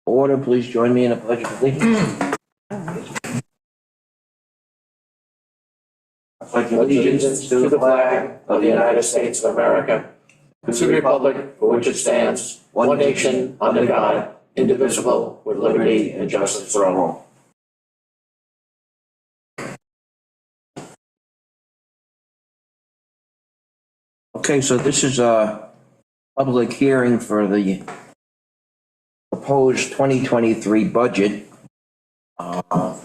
order. Please join me in a pledge of allegiance. I pledge allegiance to the flag of the United States of America, to the republic for which it stands, one nation, under God, indivisible, with liberty and justice for all. Okay, so this is a public hearing for the proposed 2023 budget. I don't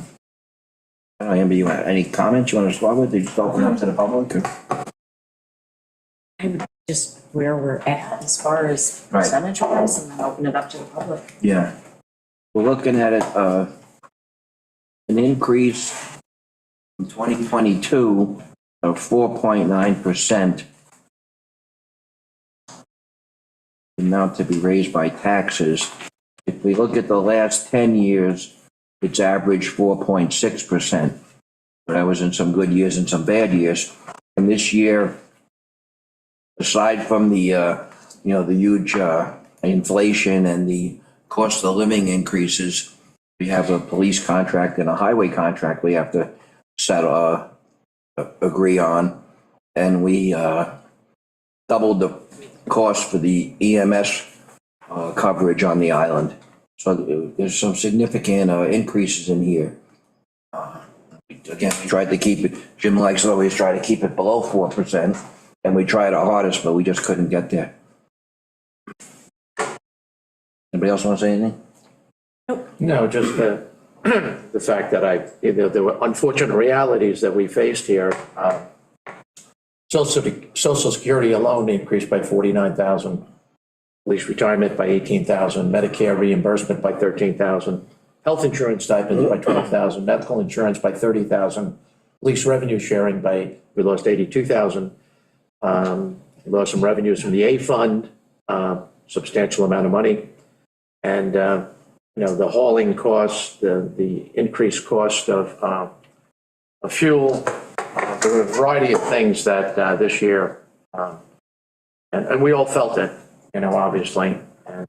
know, Amber, you have any comments you want to start with? Did you open up to the public? I would just where we're at as far as Right. percentage wise and then open it up to the public. Yeah. We're looking at it, an increase in 2022 of 4.9%. Amount to be raised by taxes. If we look at the last 10 years, it's averaged 4.6%. But I was in some good years and some bad years. And this year, aside from the huge inflation and the cost of living increases, we have a police contract and a highway contract we have to agree on. And we doubled the cost for the EMS coverage on the island. So there's some significant increases in here. Again, we tried to keep it, Jim likes to always try to keep it below 4%, and we tried our hardest, but we just couldn't get there. Anybody else want to say anything? No, just the fact that there were unfortunate realities that we faced here. Social Security alone increased by 49,000, police retirement by 18,000, Medicare reimbursement by 13,000, health insurance stipends by 12,000, medical insurance by 30,000, police revenue sharing we lost 82,000. We lost some revenues from the A fund, substantial amount of money. And, the hauling costs, the increased cost of fuel, there were a variety of things that this year, and we all felt it, obviously. And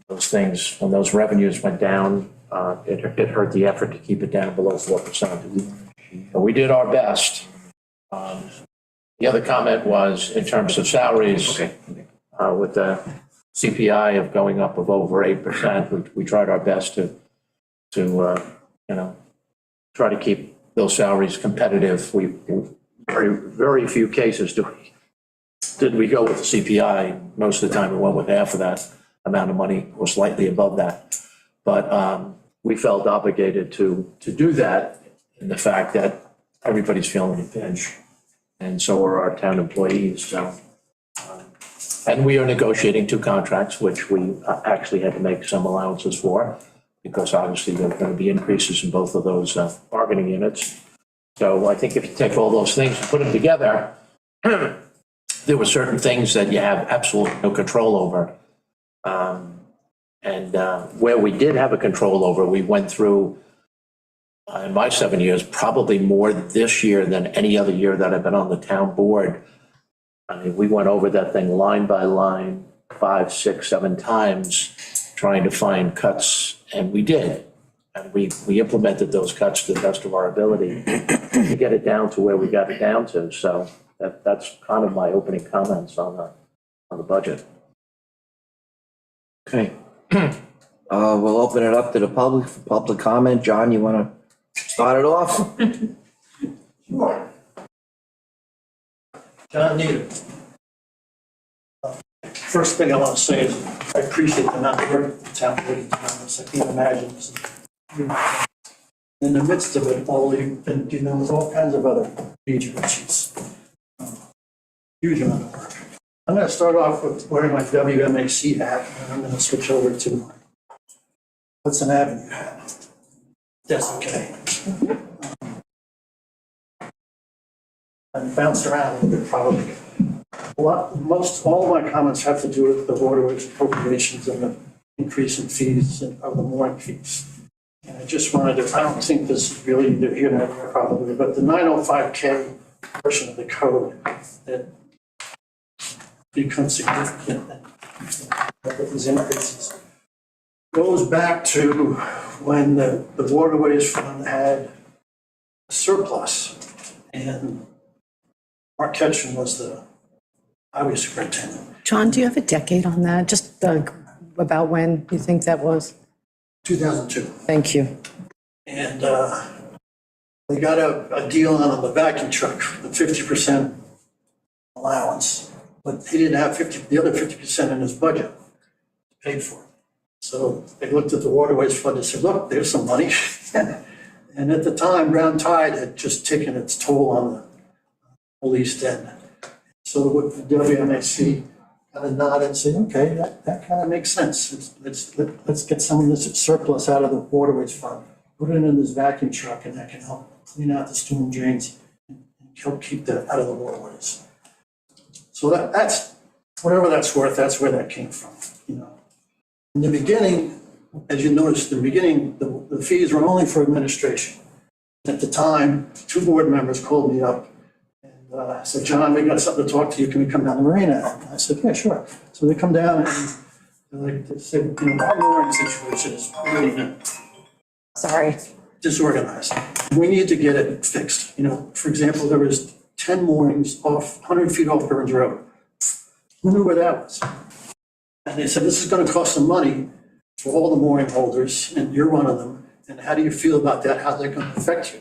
those things, when those revenues went down, it hurt the effort to keep it down below 4%. But we did our best. The other comment was in terms of salaries, with the CPI of going up of over 8%, we tried our best to try to keep those salaries competitive. We very few cases did we go with the CPI. Most of the time we went with half of that amount of money or slightly above that. But we felt obligated to do that in the fact that everybody's feeling the pinch, and so are our town employees. So, and we are negotiating 2 contracts, which we actually had to make some allowances for, because obviously there are going to be increases in both of those bargaining units. So I think if you take all those things and put them together, there were certain things that you have absolutely no control over. And where we did have a control over, we went through, in my 7 years, probably more this year than any other year that I've been on the town board. I mean, we went over that thing line by line, 5, 6, 7 times, trying to find cuts, and we did. And we implemented those cuts to the best of our ability to get it down to where we got it down to. So that's kind of my opening comments on the budget. Okay. We'll open it up to the public for public comment. John, you want to start it off? Sure. John Needham. First thing I want to say is I appreciate the amount of work the town put into this. I can't imagine this. In the midst of it all, you've been dealing with all kinds of other major issues. Huge amount of work. I'm going to start off with wearing my WMAC hat, and I'm going to switch over to my Hudson Avenue hat. That's okay. I bounced around a little bit probably. All of my comments have to do with the waterways appropriations and the increase in fees and of the mooring fees. And I just wanted to, I don't think this is really here and there probably, but the 905K portion of the code that becomes significant with these increases. goes back to when the Waterways Fund had a surplus, and Mark Ketchum was the highway superintendent. John, do you have a decade on that? Just about when you think that was? 2002. Thank you. And they got a deal on the vacuum truck, the 50% allowance, but he didn't have the other 50% in his budget paid for. So they looked at the Waterways Fund and said, look, there's some money. And at the time, Brown Tide had just taken its toll on the police den. So the WMAC kind of nodded and said, okay, that kind of makes sense. Let's get some of this surplus out of the Waterways Fund, put it in this vacuum truck, and that can help clean out the storm drains and help keep that out of the waterways. So that's, whatever that's worth, that's where that came from, you know. In the beginning, as you noticed, in the beginning, the fees were only for administration. At the time, 2 board members called me up and said, John, we got something to talk to you. Can we come down the marina? And I said, yeah, sure. So they come down and they said, you know, our mooring situation is really Sorry. disorganized. We need to get it fixed. You know, for example, there was 10 moorings off, 100 feet off Burns Road. Who knew where that was? And they said, this is going to cost some money for all the mooring holders, and you're one of them. And how do you feel about that? How's that going to affect you?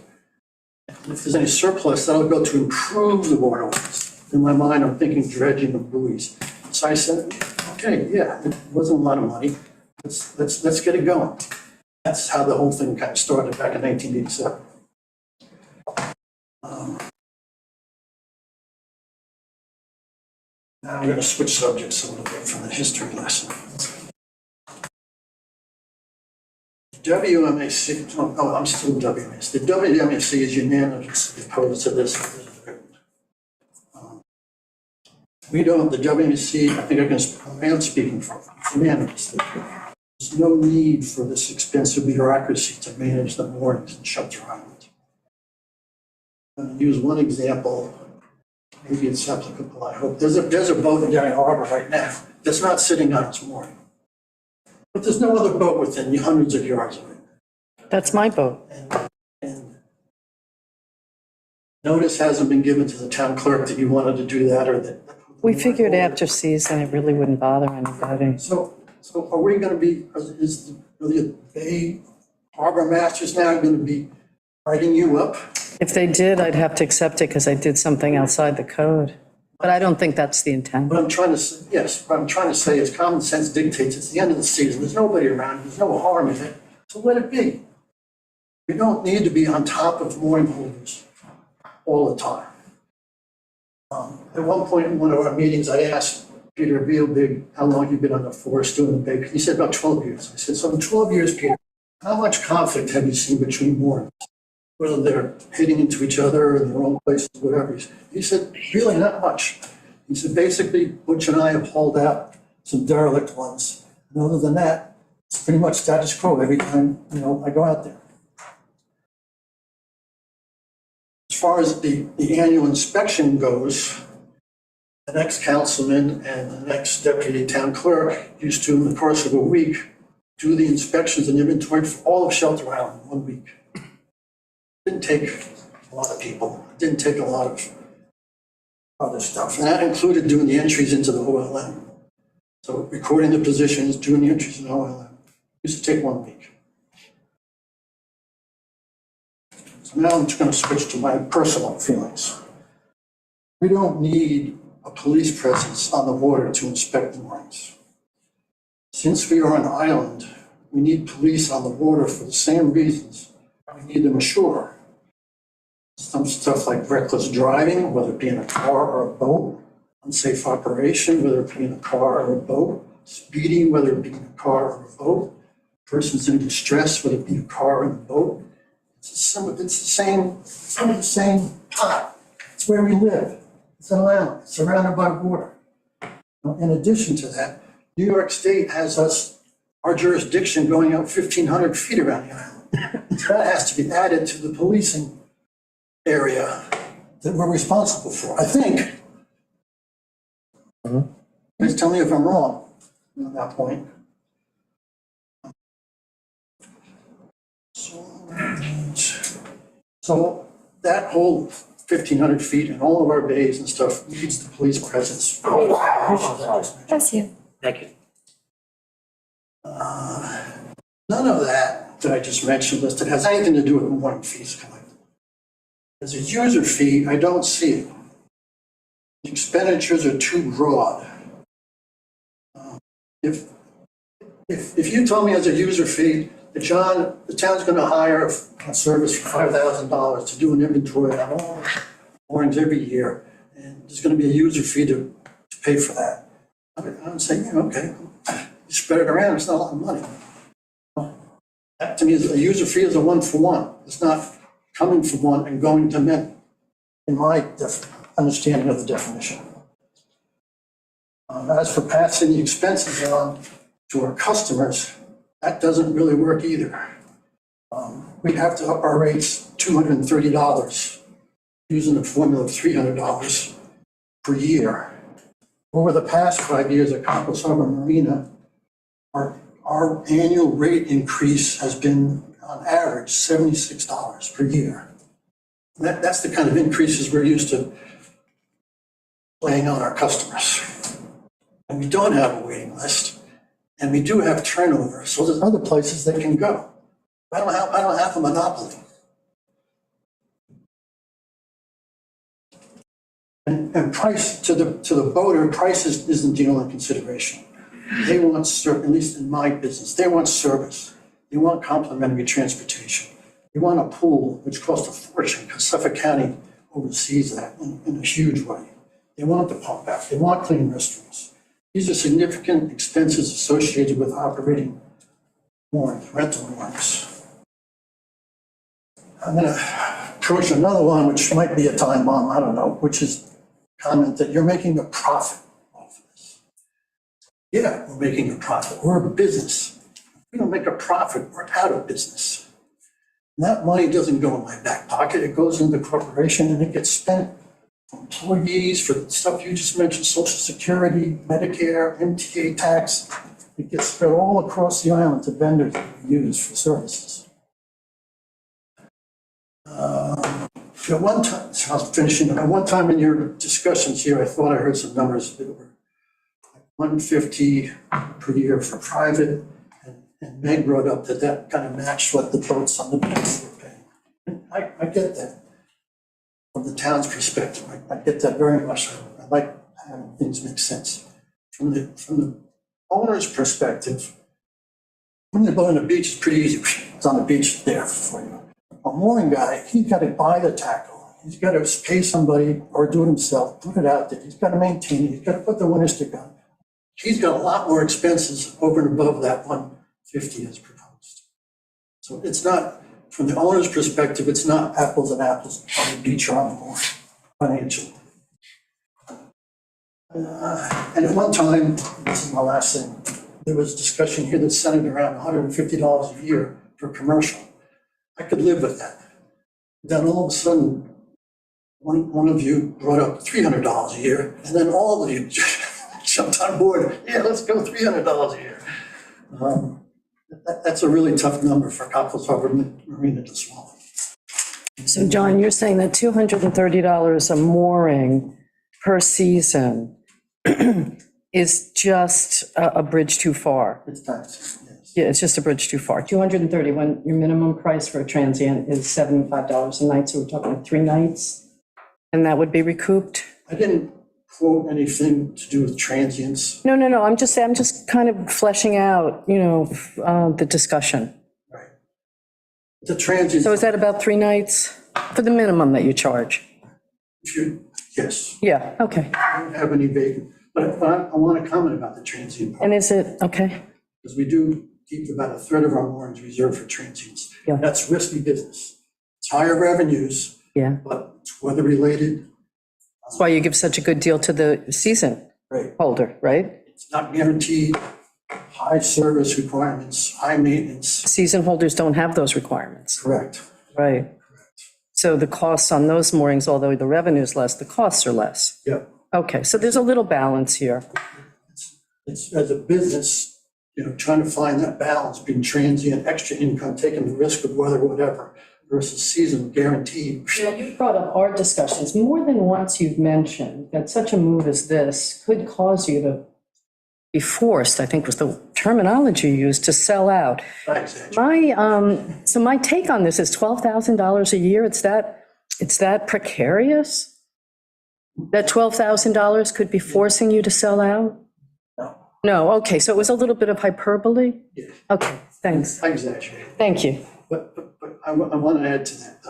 And if there's any surplus, that'll go to improve the waterways. In my mind, I'm thinking dredging of buoys. So I said, okay, yeah, it wasn't a lot of money. Let's get it going. That's how the whole thing kind of started back in 1987. Now I'm going to switch subjects a little bit from the history lesson. WMAC, oh, I'm still WMAC. The WMAC is unanimously opposed to this. We don't, the WMAC, I think I am speaking for unanimous. There's no need for this expensive bureaucracy to manage the moorings in Shelter Island. I'm going to use one example. Maybe it's applicable, I hope. There's a boat in Darien Harbor right now that's not sitting on its mooring. But there's no other boat within hundreds of yards of it. That's my boat. And notice hasn't been given to the town clerk that you wanted to do that or that. We figured after season, it really wouldn't bother anybody. So are we going to be, are the Bay Harbor Masters now going to be writing you up? If they did, I'd have to accept it because I did something outside the code. But I don't think that's the intent. What I'm trying to say, yes, what I'm trying to say is common sense dictates it's the end of the season. There's nobody around, there's no harm in it. So let it be. We don't need to be on top of mooring holders all the time. At one point in one of our meetings, I asked Peter Vielbig how long you've been on the force doing the Bay. He said about 12 years. I said, so in 12 years, Peter, how much conflict have you seen between moorings? Whether they're hitting into each other or in their own places, whatever. He said, really not much. He said, basically, Butch and I have hauled out some derelict ones. And other than that, it's pretty much status quo every time, you know, I go out there. As far as the annual inspection goes, the next councilman and the next deputy town clerk used to, in the course of a week, do the inspections and inventory for all of Shelter Island in 1 week. Didn't take a lot of people. It didn't take a lot of other stuff. And that included doing the entries into the OLM. So recording the positions, doing the entries in OLM. It used to take 1 week. So now I'm just going to switch to my personal feelings. We don't need a police presence on the water to inspect the moorings. Since we are an island, we need police on the water for the same reasons. We need them ashore. Some stuff like reckless driving, whether it be in a car or a boat, unsafe operation, whether it be in a car or a boat, speeding, whether it be in a car or a boat, persons in distress, whether it be a car or a boat. It's the same pot. It's where we live. It's an island, it's surrounded by water. In addition to that, New York State has our jurisdiction going out 1,500 feet around the island. That has to be added to the policing area that we're responsible for, I think. Please tell me if I'm wrong on that point. So that whole 1,500 feet and all of our bays and stuff needs the police presence. Bless you. Thank you. None of that I just mentioned listed has anything to do with mooring fees collected. As a user fee, I don't see it. The expenditures are too broad. If you told me as a user fee that the town's gonna hire a service for $5,000 to do an inventory on all moorings every year, and there's gonna be a user fee to pay for that, I would say, yeah, okay, you spread it around, it's not a lot of money. That to me, a user fee is a one-for-one. It's not coming from one and going to many, in my understanding of the definition. As for passing the expenses on to our customers, that doesn't really work either. We'd have to up our rates $230 using the formula of $300 per year. Over the past 5 years at Copos Harbor Marina, our annual rate increase has been on average $76 per year. That's the kind of increases we're used to laying on our customers. And we don't have a waiting list, and we do have turnover, so there's other places they can go. I don't have a monopoly. And price to the boater, price isn't the only consideration. They want at least in my business, they want service. They want complimentary transportation. They want a pool, which costs a fortune, because Suffolk County oversees that in a huge way. They want the pump out. They want clean restrooms. These are significant expenses associated with operating moorings, rental moorings. I'm gonna approach another one, which might be a time bomb, I don't know, which is comment that you're making a profit off of this. Yeah, we're making a profit. We're a business. If we don't make a profit, we're out of business. And that money doesn't go in my back pocket. It goes into the corporation and it gets spent for employees, for stuff you just mentioned, Social Security, Medicare, MTA tax. It gets spread all across the island to vendors that we use for services. At one time, so I was finishing, at one time in your discussions here, I thought I heard some numbers that were like $150 per year for private, and Meg brought up that kind of matched what the boats on the beach were paying. And I get that from the town's perspective. I get that very much. I like having things make sense. From the owner's perspective, when you go on the beach, it's pretty easy. It's on the beach there for you. A mooring guy, he's got to buy the tackle. He's got to pay somebody or do it himself, put it out there. He's got to maintain it. He's got to put the winter stick on. He's got a lot more expenses over and above that 150 as proposed. So it's not, from the owner's perspective, it's not apples and apples on the beach or on the mooring financially. And at one time, this is my last thing, there was discussion here that centered around $150 a year for commercial. I could live with that. Then all of a sudden, one of you brought up $300 a year, and then all of you jumped on board. Yeah, let's go $300 a year. That's a really tough number for Copos Harbor Marina to swallow. So John, you're saying that $230 a mooring per season is just a bridge too far? It's tax, yes. Yeah, it's just a bridge too far. 230 when your minimum price for a transient is $75 a night, so we're talking 3 nights? And that would be recouped? I didn't quote anything to do with transients. No, I'm just kind of fleshing out, the discussion. Right. The transients. So is that about 3 nights for the minimum that you charge? Yes. Yeah, okay. I don't have any vacant, but I want to comment about the transient part. And is it, okay, Because we do keep about a third of our moorings reserved for transients. Yeah. That's risky business. It's higher revenues, yeah. but it's weather related. That's why you give such a good deal to the season Right. holder, right? It's not guaranteed. High service requirements, high maintenance. Season holders don't have those requirements. Correct. Right. So the costs on those moorings, although the revenue is less, the costs are less. Yep. Okay, so there's a little balance here. It's as a business, trying to find that balance between transient, extra income, taking the risk of weather, whatever, versus seasonal guaranteed. Yeah, you brought up our discussions. More than once you've mentioned that such a move as this could cause you to be forced, I think was the terminology used, to sell out. I exaggerate. So my take on this is $12,000 a year. It's that precarious? That $12,000 could be forcing you to sell out? No. No, okay, so it was a little bit of hyperbole? Yeah. Okay, thanks. I exaggerate. Thank you. But I want to add to that.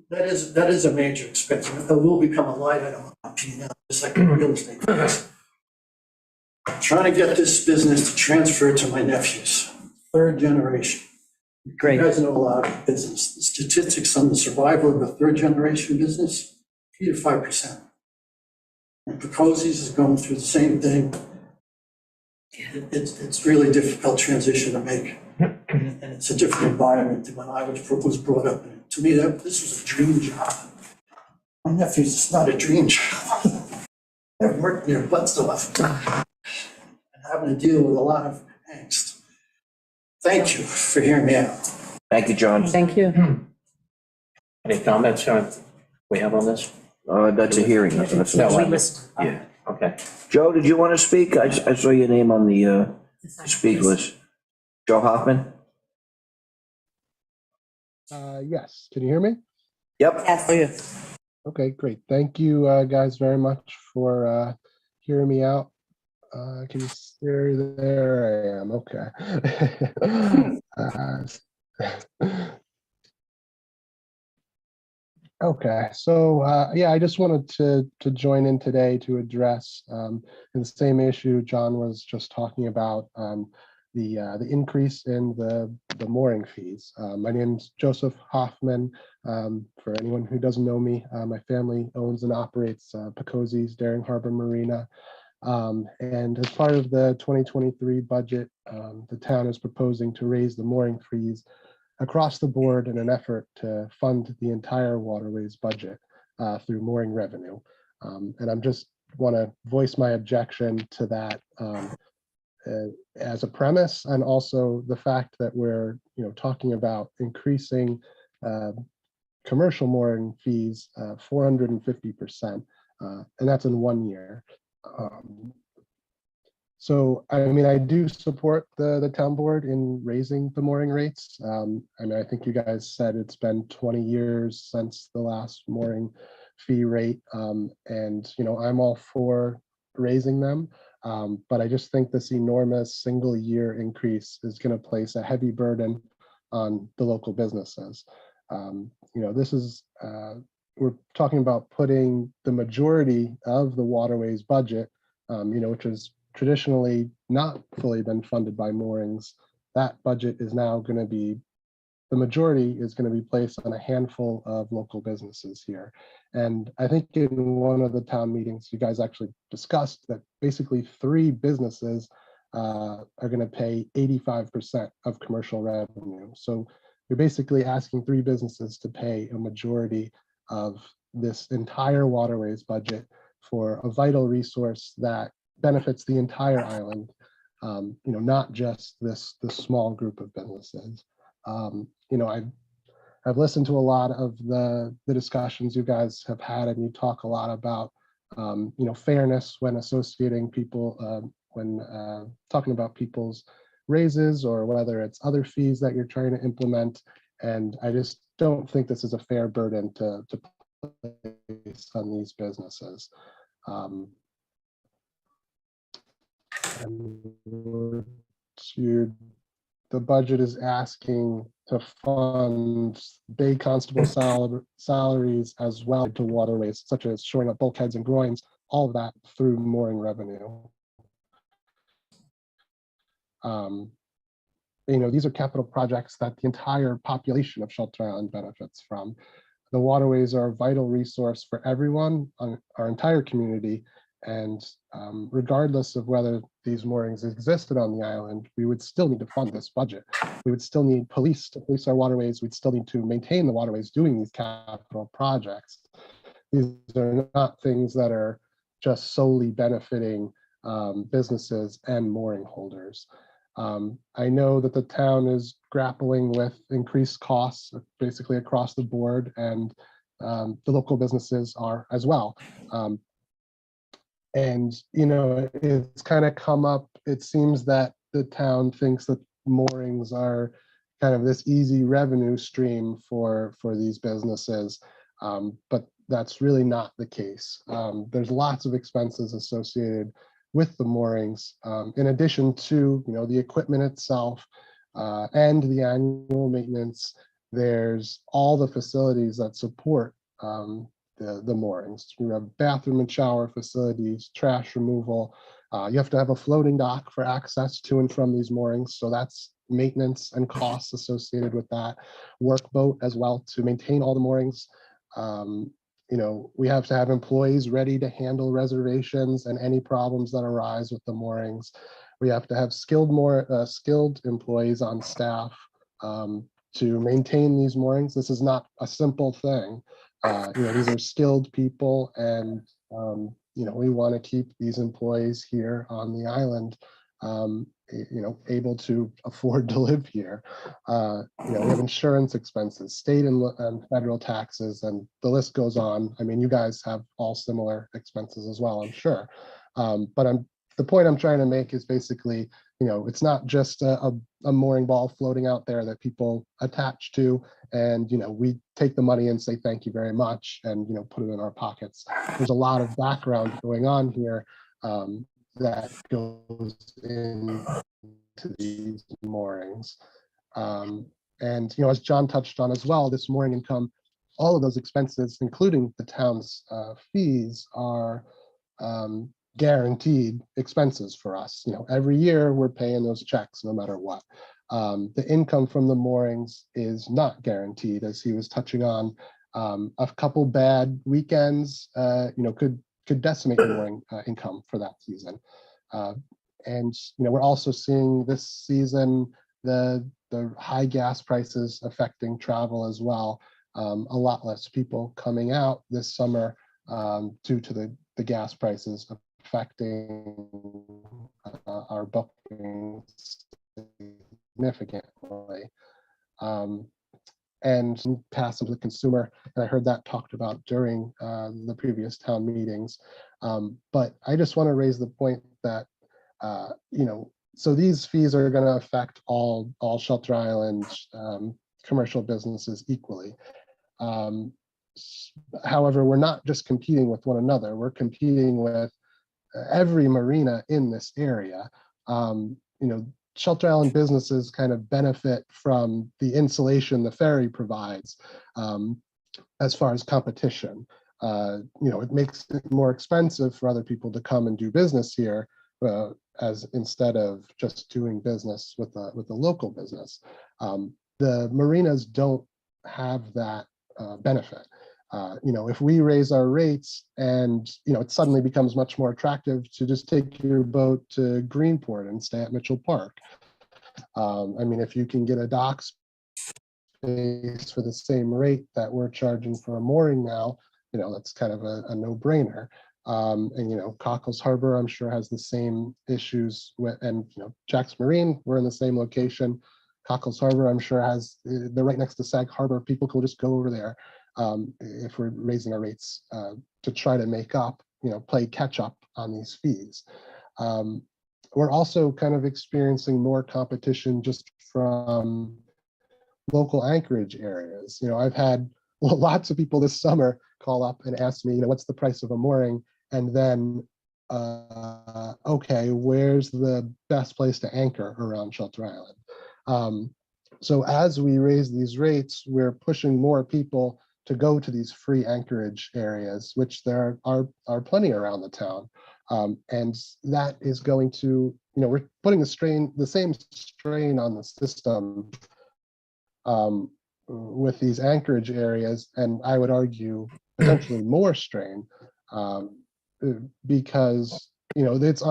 That is a major expense. It will become a line item on P&L, just like the real estate tax. I'm trying to get this business to transfer to my nephews, third generation. Great. You guys know a lot of business. The statistics on the survival of a third generation business, 3 to 5%. And Picosi's is going through the same thing. It's really difficult transition to make. And it's a different environment than when I was brought up in. To me, this was a dream job. My nephews, it's not a dream job. They're working their butts off and having to deal with a lot of angst. Thank you for hearing me out. Thank you, John. Thank you. Any comments we have on this? That's a hearing. No, We list- Yeah. Okay. Joe, did you want to speak? I saw your name on the speak list. Joe Hoffman? Yes, can you hear me? Yep. Oh, yeah. Okay, great. Thank you, guys, very much for hearing me out. Can you hear? There I am, okay. Okay, so yeah, I just wanted to join in today to address the same issue John was just talking about, the increase in the mooring fees. My name's Joseph Hoffman. For anyone who doesn't know me, my family owns and operates Picosi's Daring Harbor Marina. And as part of the 2023 budget, the town is proposing to raise the mooring fees across the board in an effort to fund the entire waterways budget through mooring revenue. And I'm just want to voice my objection to that as a premise, and also the fact that we're talking about increasing commercial mooring fees 450%, and that's in 1 year. So, I mean, I do support the town board in raising the mooring rates. I mean, I think you guys said it's been 20 years since the last mooring fee rate. And, I'm all for raising them. But I just think this enormous single year increase is going to place a heavy burden on the local businesses. This is, we're talking about putting the majority of the waterways budget, which is traditionally not fully been funded by moorings. That budget is now going to be, the majority is going to be placed on a handful of local businesses here. And I think in one of the town meetings, you guys actually discussed that basically 3 businesses are going to pay 85% of commercial revenue. So you're basically asking 3 businesses to pay a majority of this entire waterways budget for a vital resource that benefits the entire island, not just this small group of businesses. I've listened to a lot of the discussions you guys have had, and you talk a lot about fairness when associating people, when talking about people's raises, or whether it's other fees that you're trying to implement. And I just don't think this is a fair burden to place on these businesses. The budget is asking to fund Bay Constable salaries as well to waterways, such as shoring up bulkheads and groins, all of that through mooring revenue. These are capital projects that the entire population of Shelter Island benefits from. The waterways are a vital resource for everyone on our entire community. And regardless of whether these moorings existed on the island, we would still need to fund this budget. We would still need police to police our waterways. We'd still need to maintain the waterways doing these capital projects. These are not things that are just solely benefiting businesses and mooring holders. I know that the town is grappling with increased costs basically across the board, and the local businesses are as well. And, you know, it's kind of come up, it seems that the town thinks that moorings are kind of this easy revenue stream for these businesses. But that's really not the case. There's lots of expenses associated with the moorings, in addition to, you know, the equipment itself and the annual maintenance. There's all the facilities that support the moorings. You have bathroom and shower facilities, trash removal. You have to have a floating dock for access to and from these moorings. So that's maintenance and costs associated with that. Workboat as well to maintain all the moorings. You know, we have to have employees ready to handle reservations and any problems that arise with the moorings. We have to have skilled employees on staff to maintain these moorings. This is not a simple thing. You know, these are skilled people, and you know, we want to keep these employees here on the island, you know, able to afford to live here. You know, we have insurance expenses, state and federal taxes, and the list goes on. I mean, you guys have all similar expenses as well, I'm sure. But the point I'm trying to make is basically, you know, it's not just a mooring ball floating out there that people attach to, and, you know, we take the money and say thank you very much and, you know, put it in our pockets. There's a lot of background going on here that goes into these moorings. And, you know, as John touched on as well, this mooring income, all of those expenses, including the town's fees, are guaranteed expenses for us. You know, every year we're paying those checks no matter what. The income from the moorings is not guaranteed, as he was touching on. A couple bad weekends, you know, could decimate the mooring income for that season. And, you know, we're also seeing this season the high gas prices affecting travel as well. A lot less people coming out this summer due to the gas prices affecting our bookings significantly. And pass them to the consumer, and I heard that talked about during the previous town meetings. But I just want to raise the point that, you know, so these fees are going to affect all Shelter Island commercial businesses equally. However, we're not just competing with one another, we're competing with every marina in this area. You know, Shelter Island businesses kind of benefit from the insulation the ferry provides as far as competition. You know, it makes it more expensive for other people to come and do business here, as instead of just doing business with the local business. The marinas don't have that benefit. You know, if we raise our rates and, you know, it suddenly becomes much more attractive to just take your boat to Greenport and stay at Mitchell Park. I mean, if you can get a dock space for the same rate that we're charging for a mooring now, you know, that's kind of a no-brainer. And, you know, Cockles Harbor, I'm sure, has the same issues with, and, you know, Jack's Marine, we're in the same location. Cockles Harbor, I'm sure, has, they're right next to Sag Harbor. People can just go over there. If we're raising our rates to try to make up, you know, play catch up on these fees. We're also kind of experiencing more competition just from local anchorage areas. You know, I've had lots of people this summer call up and ask me, you know, what's the price of a mooring? And then, okay, where's the best place to anchor around Shelter Island? So as we raise these rates, we're pushing more people to go to these free anchorage areas, which there are plenty around the town. And that is going to, you know, we're putting the same strain on the system with these anchorage areas, and I would argue potentially more strain because, you know, it's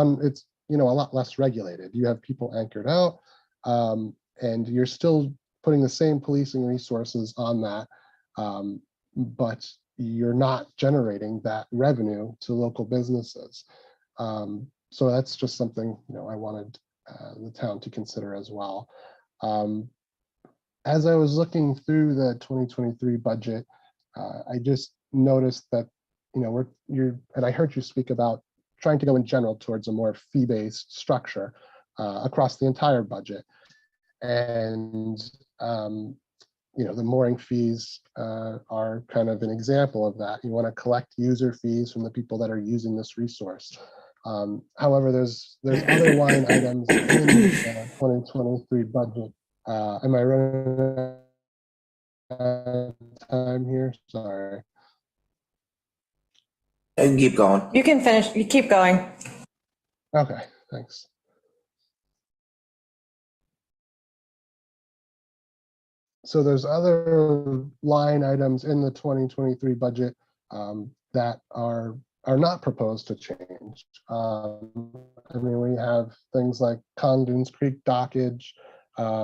you know, a lot less regulated. You have people anchored out, and you're still putting the same policing resources on that. But you're not generating that revenue to local businesses. So that's just something, you know, I wanted the town to consider as well. As I was looking through the 2023 budget, I just noticed that, and I heard you speak about trying to go in general towards a more fee-based structure across the entire budget. And, the mooring fees are kind of an example of that. You want to collect user fees from the people that are using this resource. However, there's other line items in the 2023 budget. Am I running out of time here? Sorry. You can keep going. You can finish, you keep going. Okay, thanks. So there's other line items in the 2023 budget that are not proposed to change. We have things like Condon's Creek dockage,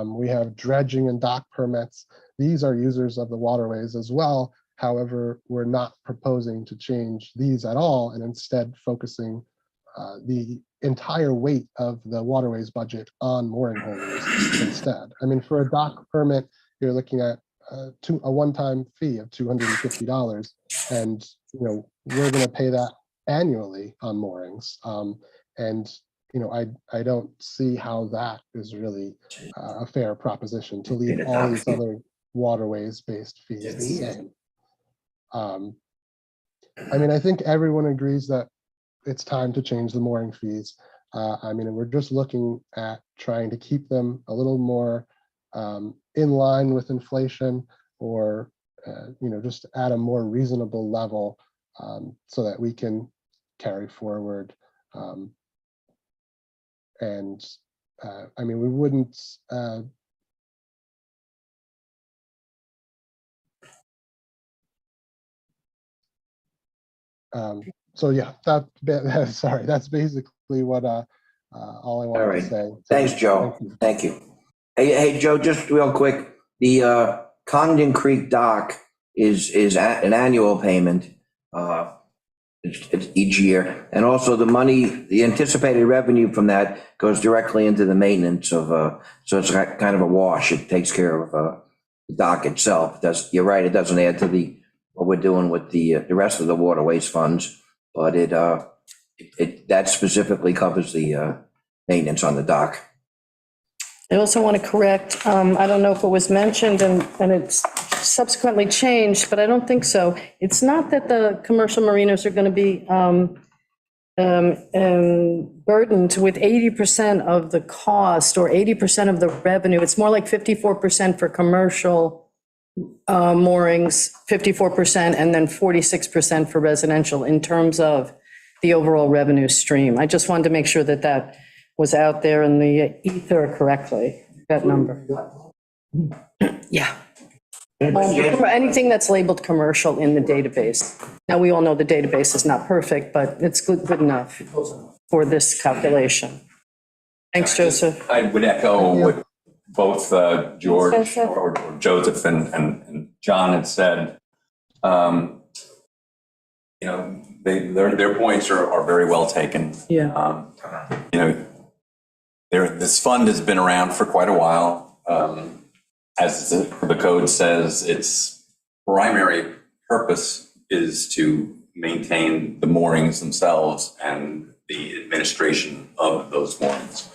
we have dredging and dock permits. These are users of the waterways as well. However, we're not proposing to change these at all, and instead focusing the entire weight of the waterways budget on mooring holders instead. For a dock permit, you're looking at a one-time fee of $250, and we're going to pay that annually on moorings. I don't see how that is really a fair proposition to leave all these other waterways-based fees the same. I think everyone agrees that it's time to change the mooring fees. We're just looking at trying to keep them a little more in line with inflation, or just at a more reasonable level, so that we can carry forward. We wouldn't so yeah, sorry, that's basically what all I wanted All right. to say. Thanks, Joe. Thank you. Hey, Joe, just real quick, the Condon Creek dock is an annual payment. It's each year, and also the money, the anticipated revenue from that goes directly into the maintenance of, so it's kind of a wash. It takes care of the dock itself. You're right, it doesn't add to what we're doing with the rest of the waterways funds, but that specifically covers the maintenance on the dock. I also want to correct, I don't know if it was mentioned and it's subsequently changed, but I don't think so. It's not that the commercial marinas are going to be burdened with 80% of the cost or 80% of the revenue. It's more like 54% for commercial moorings, 54%, and then 46% for residential in terms of the overall revenue stream. I just wanted to make sure that that was out there in the ether correctly, that number. Yeah. Anything that's labeled commercial in the database. Now, we all know the database is not perfect, but it's good enough for this calculation. Thanks, Joseph. I would echo what both George Joseph. or Joseph and John had said. Their points are very well taken. Yeah. This fund has been around for quite a while. As the code says, its primary purpose is to maintain the moorings themselves and the administration of those moorings,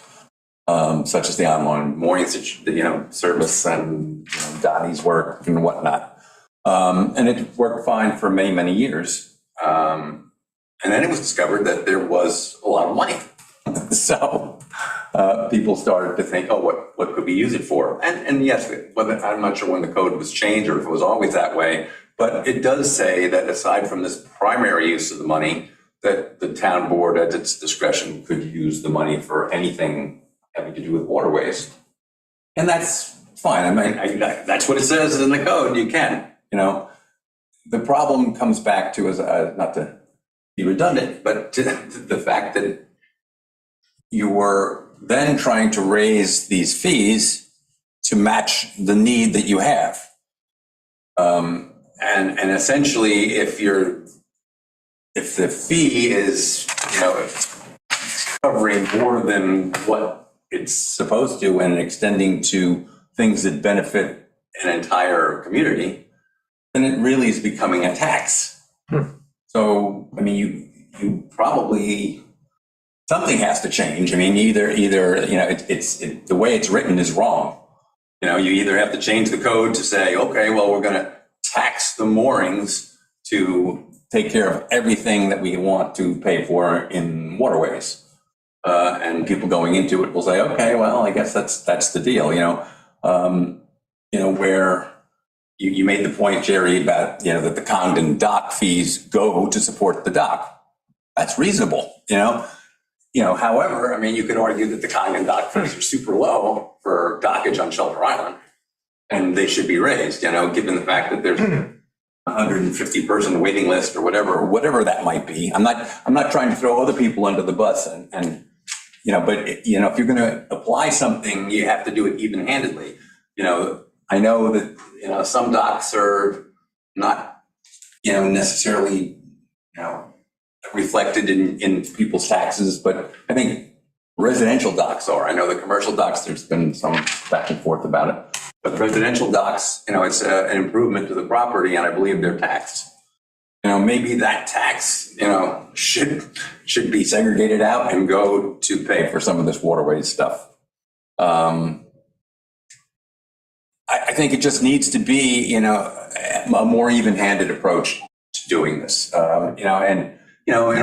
such as the online mooring service and Donnie's work and whatnot. And it worked fine for many, many years. And then it was discovered that there was a lot of money. So people started to think, oh, what could we use it for? And yes, I'm not sure when the code was changed or if it was always that way, but it does say that aside from this primary use of the money, that the town board at its discretion could use the money for anything having to do with waterways. And that's fine. That's what it says in the code. You can, The problem comes back to, not to be redundant, but to the fact that you were then trying to raise these fees to match the need that you have. And essentially, if the fee is, covering more than what it's supposed to and extending to things that benefit an entire community, then it really is becoming a tax. So, I mean, you probably, something has to change. I mean, either, you know, the way it's written is wrong. You know, you either have to change the code to say, okay, well, we're going to tax the moorings to take care of everything that we want to pay for in waterways. And people going into it will say, okay, well, I guess that's the deal, where you made the point, Jerry, about, that the Congdon dock fees go to support the dock. That's reasonable, However, I mean, you could argue that the Congdon dock fees are super low for dockage on Shelter Island, and they should be raised, given the fact that there's 150 person waiting list or whatever that might be. I'm not trying to throw other people under the bus but if you're going to apply something, you have to do it even-handedly. I know that, some docks are not, necessarily, reflected in people's taxes, but I think residential docks are. I know the commercial docks, there's been some back and forth about it. But residential docks, it's an improvement to the property, and I believe they're taxed. Maybe that tax, should be segregated out and go to pay for some of this waterways stuff. I think it just needs to be, a more even-handed approach to doing this. And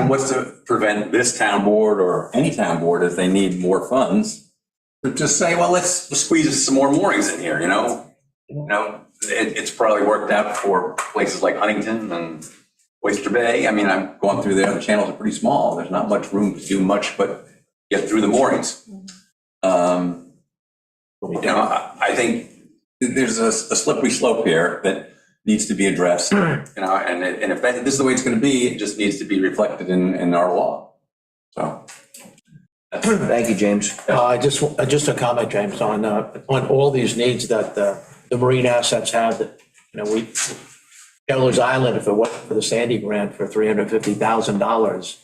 what's to prevent this town board or any town board, if they need more funds, to just say, well, let's squeeze some more moorings in here, It's probably worked out for places like Huntington and Oyster Bay. I mean, I've gone through there, the channels are pretty small. There's not much room to do much but get through the moorings. I think there's a slippery slope here that needs to be addressed, and if this is the way it's going to be, it just needs to be reflected in our law. So. Thank you, James. Just a comment, James, on all these needs that the marine assets have. That Taylor's Island, if it wasn't for the Sandy grant for $350,000,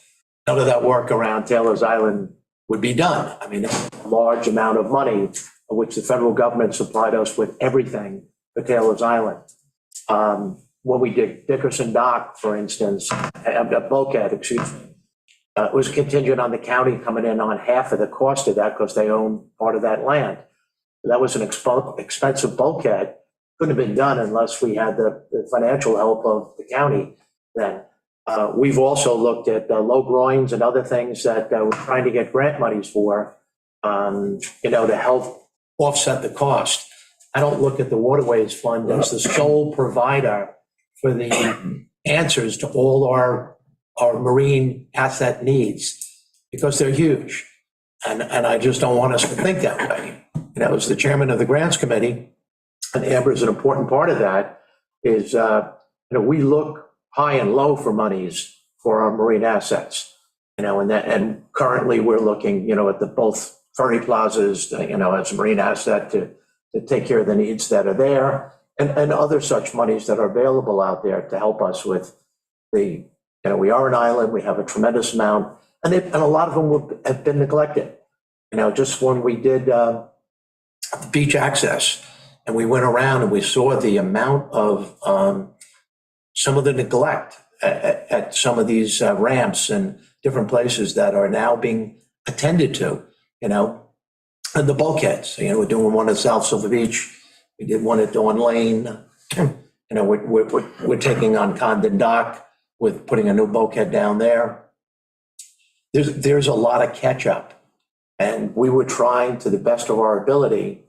none of that work around Taylor's Island would be done. I mean, that's a large amount of money, of which the federal government supplied us with everything for Taylor's Island. When we did Dickerson Dock, for instance, Bulkhead, excuse me, it was contingent on the county coming in on half of the cost of that because they own part of that land. That was an expensive bulkhead. Couldn't have been done unless we had the financial help of the county then. We've also looked at low groins and other things that we're trying to get grant monies for, to help offset the cost. I don't look at the Waterways Fund as the sole provider for the answers to all our marine asset needs, because they're huge. And I just don't want us to think that way. As the chairman of the grants committee, and Amber is an important part of that, is, we look high and low for monies for our marine assets, and currently we're looking, at the both ferry plazas, as a marine asset to take care of the needs that are there, and other such monies that are available out there to help us with we are an island, we have a tremendous amount, and a lot of them have been neglected. Just when we did beach access, and we went around and we saw the amount of some of the neglect at some of these ramps and different places that are now being attended to, and the bulkheads. We're doing one at South Silver Beach, we did one at Dawn Lane. We're taking on Condon Dock with putting a new bulkhead down there. There's a lot of catch up, and we were trying to the best of our ability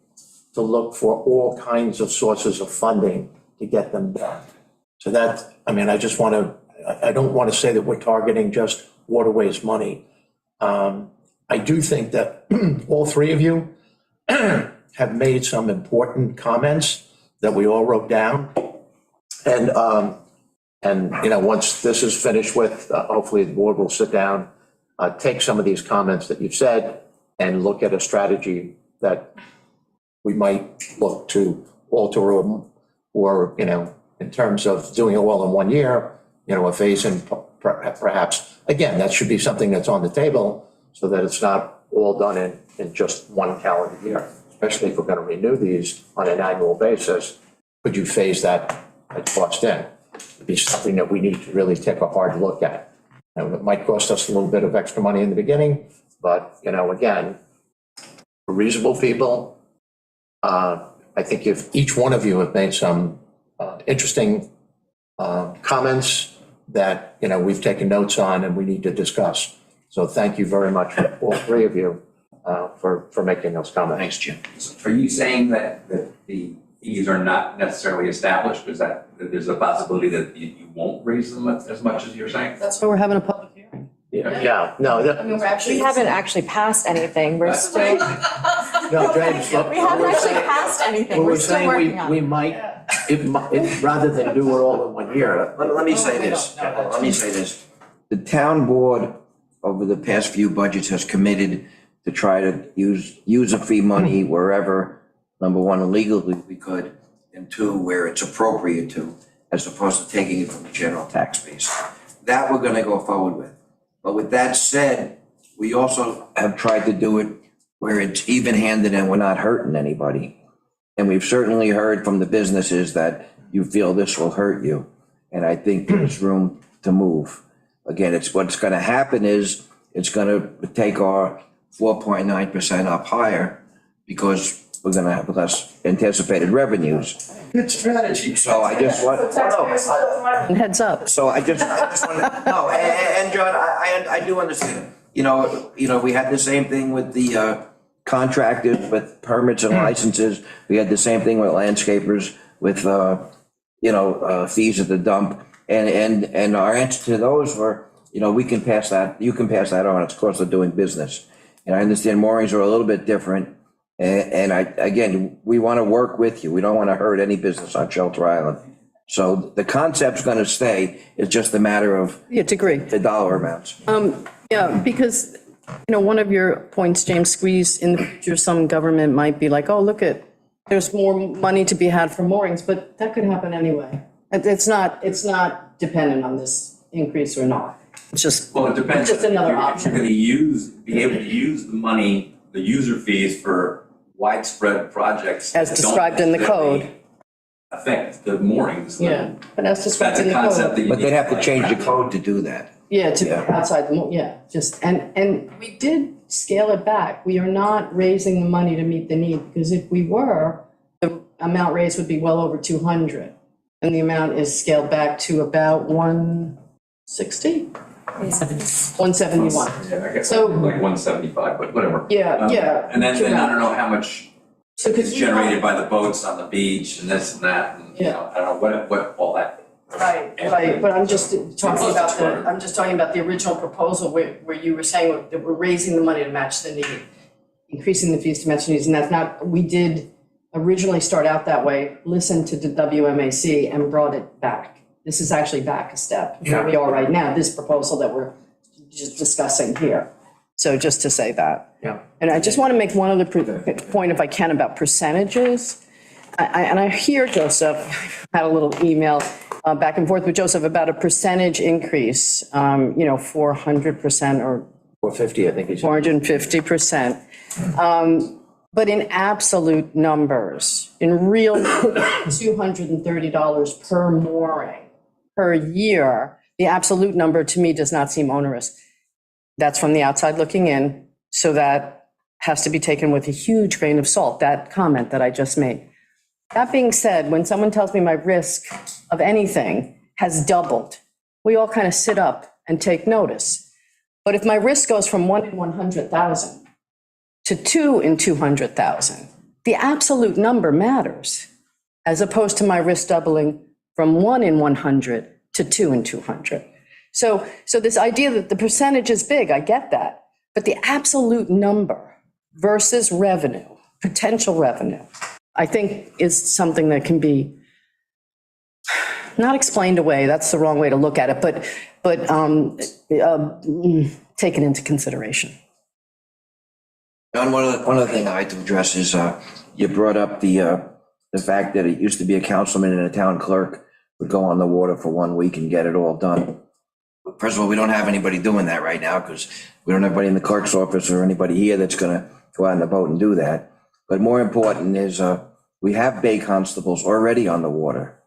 to look for all kinds of sources of funding to get them done. So I don't want to say that we're targeting just waterways money. I do think that all three of you have made some important comments that we all wrote down. And once this is finished with, hopefully the board will sit down, take some of these comments that you've said and look at a strategy that we might look to alter or in terms of doing it well in 1 year, a phase in perhaps. Again, that should be something that's on the table so that it's not all done in just one calendar year, especially if we're gonna renew these on an annual basis. Could you phase that cost in? It'd be something that we need to really take a hard look at. And it might cost us a little bit of extra money in the beginning, but, you know, again, for reasonable people, I think if each one of you have made some interesting comments that, you know, we've taken notes on and we need to discuss. So thank you very much, all three of you, for making those comments. Thanks, Jim. Are you saying that the fees are not necessarily established? Is that there's a possibility that you won't raise them as much as you're saying? That's why we're having a public hearing. Yeah, no, We haven't actually passed anything. We're still, no, James, look, we haven't we're actually saying- passed anything. Well, We're we're still saying working on we it. might, rather than do it all in 1 year. Let me say this, let me say this. The town board over the past few budgets has committed to try to use a fee money wherever, number one, legally we could, and two, where it's appropriate to, as opposed to taking it from the general tax base. That we're gonna go forward with. But with that said, we also have tried to do it where it's even-handed and we're not hurting anybody. And we've certainly heard from the businesses that you feel this will hurt you. And I think there's room to move. Again, it's what's gonna happen is it's gonna take our 4.9% up higher because we're gonna have less anticipated revenues. Good strategy. So I just want, And heads up. so I just want, no, and John, I do understand. You know, we had the same thing with the contractors with permits and licenses. We had the same thing with landscapers with, fees at the dump. And our answer to those were, we can pass that, you can pass that on, it's cost of doing business. And I understand moorings are a little bit different. And again, we want to work with you. We don't want to hurt any business on Shelter Island. So the concept's going to stay. It's just a matter of Yeah, to agree. the dollar amounts. Yeah, because, one of your points, James, squeeze in the future, some government might be like, oh, look at, there's more money to be had for moorings, but that could happen anyway. It's not dependent on this increase or not. It's just, Well, it depends. Just another If you're option. gonna be able to use the money, the user fees for widespread projects. As that don't described in the necessarily code. Affect the moorings. then yeah, but that's just what's That's in a the concept code. that you. But they'd have to need change the like, code to do that. Yeah, to Yeah. outside the, just, and we did scale it back. We are not raising the money to meet the need, because if we were, the amount raised would be well over 200. And the amount is scaled back to about 160? 171. Yeah, I guess So- like 175, but whatever. Yeah, yeah. And then I don't know how much So is generated by the boats on the beach and this and that, and, I don't know what all that. Right, but I'm just talking about the original proposal where you were saying that we're raising the money to match the need, increasing the fees to match the needs, and that's not, we did originally start out that way, listened to the WMAC and brought it back. This is actually back a step, where we are right now, this proposal that we're just discussing here. So just to say that. Yeah. And I just want to make one other point, if I can, about percentages. And I hear, Joseph, had a little email back and forth with Joseph about a percentage increase, 400% or 450, I think he's. 450%. But in absolute numbers, in real $230 per mooring per year, the absolute number to me does not seem onerous. That's from the outside looking in, so that has to be taken with a huge grain of salt, that comment that I just made. That being said, when someone tells me my risk of anything has doubled, we all kind of sit up and take notice. But if my risk goes from 1 in 100,000 to 2 in 200,000, the absolute number matters, as opposed to my risk doubling from 1 in 100 to 2 in 200. So this idea that the percentage is big, I get that, but the absolute number versus revenue, potential revenue, I think is something that can be not explained away, that's the wrong way to look at it, but taken into consideration. John, one of the things I'd like to address is, you brought up the fact that it used to be a councilman and a town clerk would go on the water for 1 week and get it all done. First of all, we don't have anybody doing that right now, because we don't have anybody in the clerk's office or anybody here that's gonna go out in the boat and do that. But more important is, we have bay constables already on the water.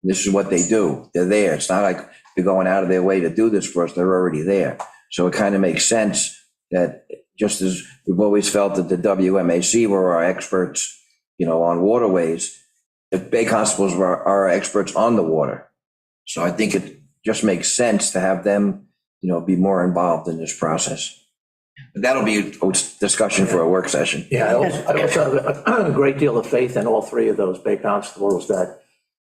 This is what they do. They're there. It's not like they're going out of their way to do this for us. They're already there. So it kind of makes sense that just as we've always felt that the WMAC were our experts, on waterways, the bay constables were our experts on the water. So I think it just makes sense to have them, be more involved in this process. But that'll be a discussion for a work session. Yeah, I also have a great deal of faith in all three of those bay constables that,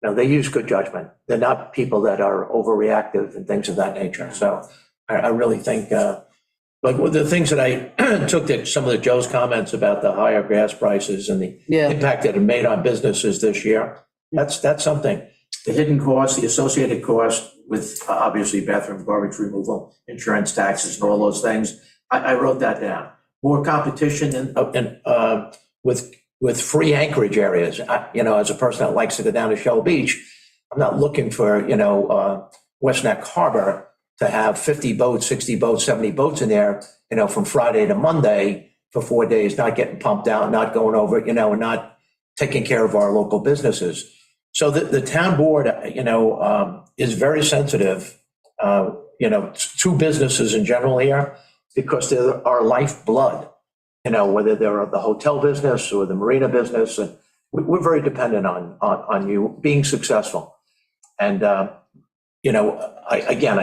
they use good judgment. They're not people that are overreactive and things of that nature. So I really think, like the things that I took that some of the Joe's comments about the higher gas prices and the Yeah. impact that it made on businesses this year, that's something. The hidden cost, the associated cost with obviously bathroom garbage removal, insurance taxes and all those things, I wrote that down. More competition and with free anchorage areas. As a person that likes to go down to Shell Beach, I'm not looking for, West Neck Harbor to have 50 boats, 60 boats, 70 boats in there, from Friday to Monday for 4 days, not getting pumped out, not going over, and not taking care of our local businesses. So the town board, is very sensitive, to businesses in general here because they're our lifeblood, whether they're the hotel business or the marina business. And we're very dependent on you being successful. And, I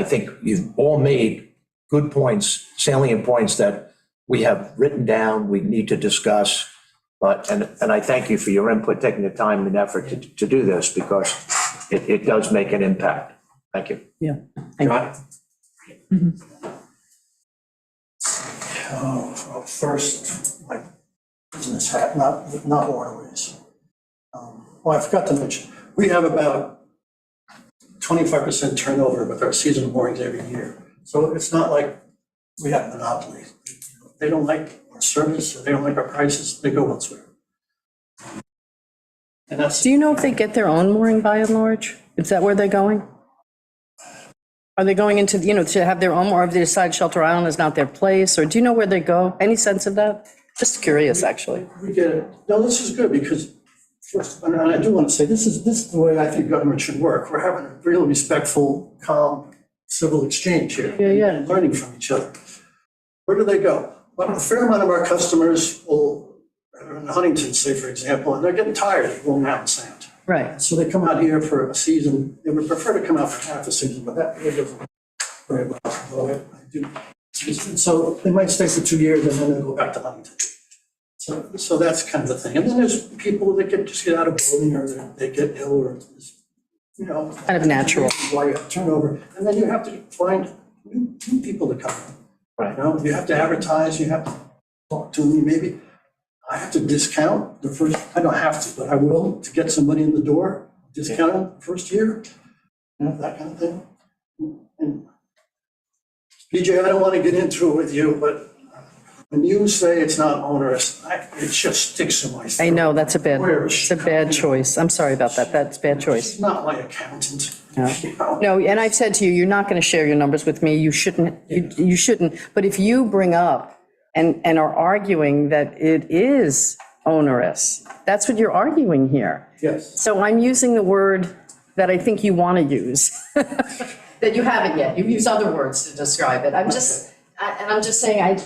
think you've all made good points, salient points that we have written down, we need to discuss. And I thank you for your input, taking the time and effort to do this because it does make an impact. Thank you. Yeah. John? First, my business hat, not waterways. Well, I forgot to mention, we have about 25% turnover with our season moorings every year. So it's not like we have a monopoly. They don't like our service, or they don't like our prices, they go elsewhere. And that's. Do you know if they get their own mooring by and large? Is that where they're going? Are they going into, to have their own, or have they decided Shelter Island is not their place? Or do you know where they go? Any sense of that? Just curious, actually. We get it. No, this is good because first, and I do want to say, this is the way I think government should work. We're having a real respectful, calm, civil exchange here. Yeah. And learning from each other. Where do they go? Well, a fair amount of our customers will, in Huntington, say, for example, and they're getting tired of going out in sand. Right. So they come out here for a season. They would prefer to come out for half a season, but that really doesn't very well. I do. And so they might stay for 2 years and then they'll go back to Huntington. So that's kind of the thing. And then there's people that just get out of building or they get ill or, Kind of natural. Why you have turnover. And then you have to find new people to come in. Right. You have to advertise, you have to talk to them. Maybe I have to discount the first, I don't have to, but I will to get somebody in the door, discount them the first year, that kind of thing. And BJ, I don't want to get into it with you, but when you say it's not onerous, it just sticks in my throat. I know, it's a bad choice. I'm sorry about that. That's a bad choice. She's not my accountant. No, and I've said to you, you're not going to share your numbers with me. You shouldn't, you shouldn't. But if you bring up and are arguing that it is onerous, that's what you're arguing here. Yes. So I'm using the word that I think you want to use, that you haven't yet. You've used other words to describe it. I'm just saying, I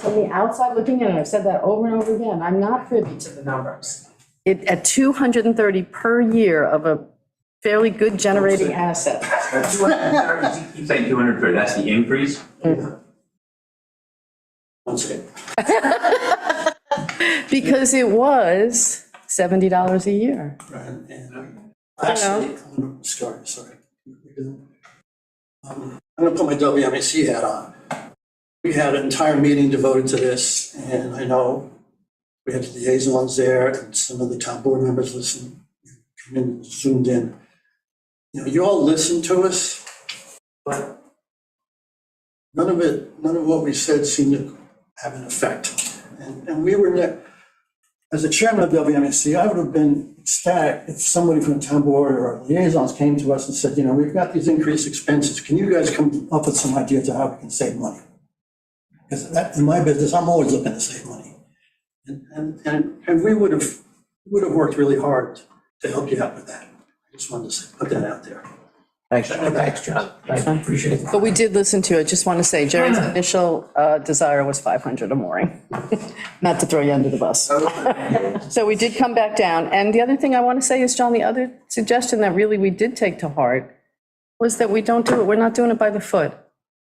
from the outside looking in, and I've said that over and over again, I'm not privy to the numbers. At 230 per year of a fairly good generating asset. You keep saying 230, that's the increase? One second. Because it was $70 a year. And actually, sorry. I'm going to put my WMAC hat on. We had an entire meeting devoted to this, and I know we had liaisons there, and some of the town board members listened, came in, zoomed in. You all listened to us, but none of what we said seemed to have an effect. And we were, as the chairman of WMAC, I would have been ecstatic if somebody from the town board or our liaisons came to us and said, we've got these increased expenses. Can you guys come up with some ideas of how we can save money? Because in my business, I'm always looking to save money. And we would have worked really hard to help you out with that. I just wanted to put that out there. Thanks. Thanks, John. I appreciate it. But we did listen to it. Just want to say Jerry's initial desire was 500 a mooring. Not to throw you under the bus. So we did come back down. And the other thing I want to say is, John, the other suggestion that really we did take to heart was that we don't do it, we're not doing it by the foot,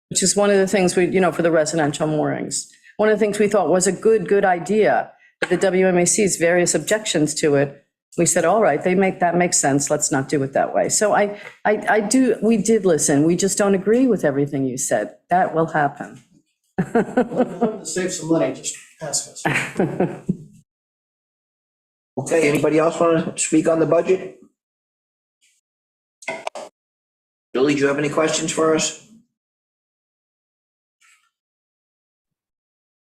which is one of the things we, for the residential moorings. One of the things we thought was a good idea, but the WMAC's various objections to it, we said, all right, that makes sense, let's not do it that way. So we did listen, we just don't agree with everything you said. That will happen. To save some money, just ask us. Okay, anybody else want to speak on the budget? Julie, do you have any questions for us?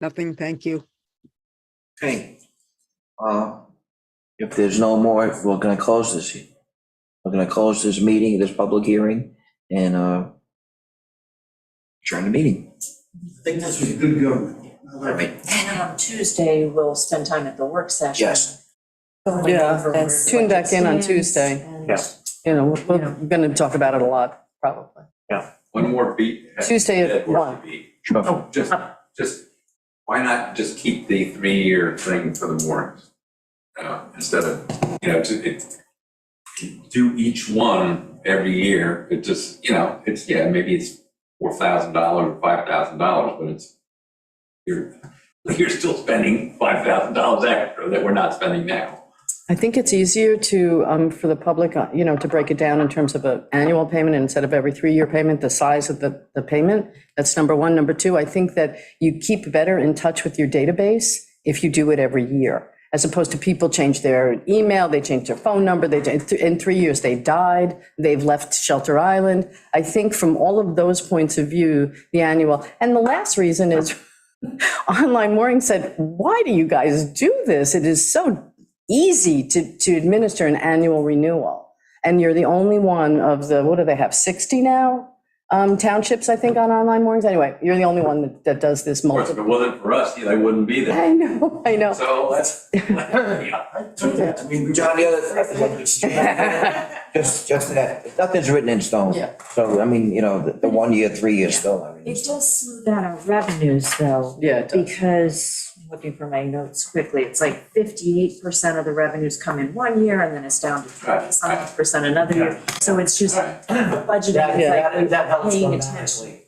Nothing, thank you. Okay. If there's no more, we're gonna close this. We're gonna close this meeting, this public hearing, and adjourn the meeting. I think this was good government. All right. And on Tuesday, we'll spend time at the work session. Yes. Going Yeah, over where the tune back in on budget Tuesday. stands Yeah. We're going to talk about it a lot, probably. One more beat. Tuesday at Dead horse 1. beat. Sure. Oh, just, why not just keep the 3-year thing for the moorings? Instead of, do each one every year, it just, it's, maybe it's $4,000 or $5,000, but you're still spending $5,000 extra that we're not spending now. I think it's easier to, for the public, to break it down in terms of an annual payment instead of every 3-year payment, the size of the payment. That's number one. Number two, I think that you keep better in touch with your database if you do it every year, as opposed to people change their email, they change their phone number, in 3 years they died, they've left Shelter Island. I think from all of those points of view, the annual, and the last reason is Online Mooring said, why do you guys do this? It is so easy to administer an annual renewal. And you're the only one of the, what do they have, 60 now? Townships, I think, on Online Moorings. Anyway, you're the only one that does this Of course, if it multiple. wasn't for us, they wouldn't be there. I know. So let's, I took that, I mean. John, the other, just that, nothing's written in stone. Yeah. So, I mean, the 1 year, 3 years still, I mean. It does smooth out our revenues though. Yeah, it does. Because, looking for my notes quickly, it's like 58% of the revenues come in 1 year and then it's down to 20% another year. So it's just budgeting, it's like paying attention.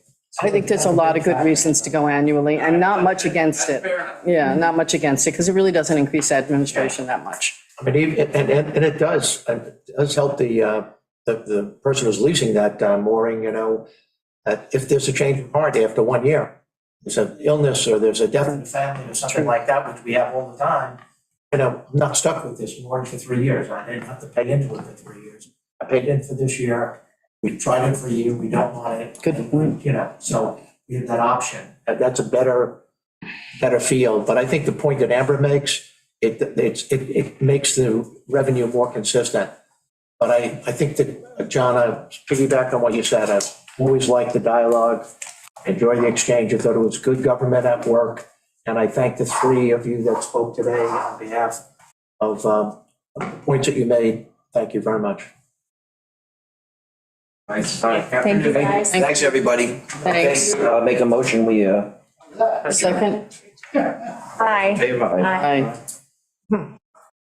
I think there's a lot of good reasons to go annually and not much against it. fair enough. Yeah, not much against it, because it really doesn't increase administration that much. I mean, and it does help the person who's leasing that mooring, that if there's a change of heart after 1 year, there's an illness or there's a death in the family or something like that, which we have all the time, I'm not stuck with this mooring for 3 years. I didn't have to pay into it for 3 years. I paid in for this year. We tried it for a year. We don't want it. Good point. So we have that option. And that's a better feel. But I think the point that Amber makes, it makes the revenue more consistent. But I think that, John, I piggyback on what you said. I've always liked the dialogue, enjoy the exchange. I thought it was good government at work. And I thank the three of you that spoke today on behalf of the points that you made. Thank you very much. Nice. Thank you, guys. Thanks, everybody. Thanks. Okay, make a motion, we, Second? Hi. favor. Aye.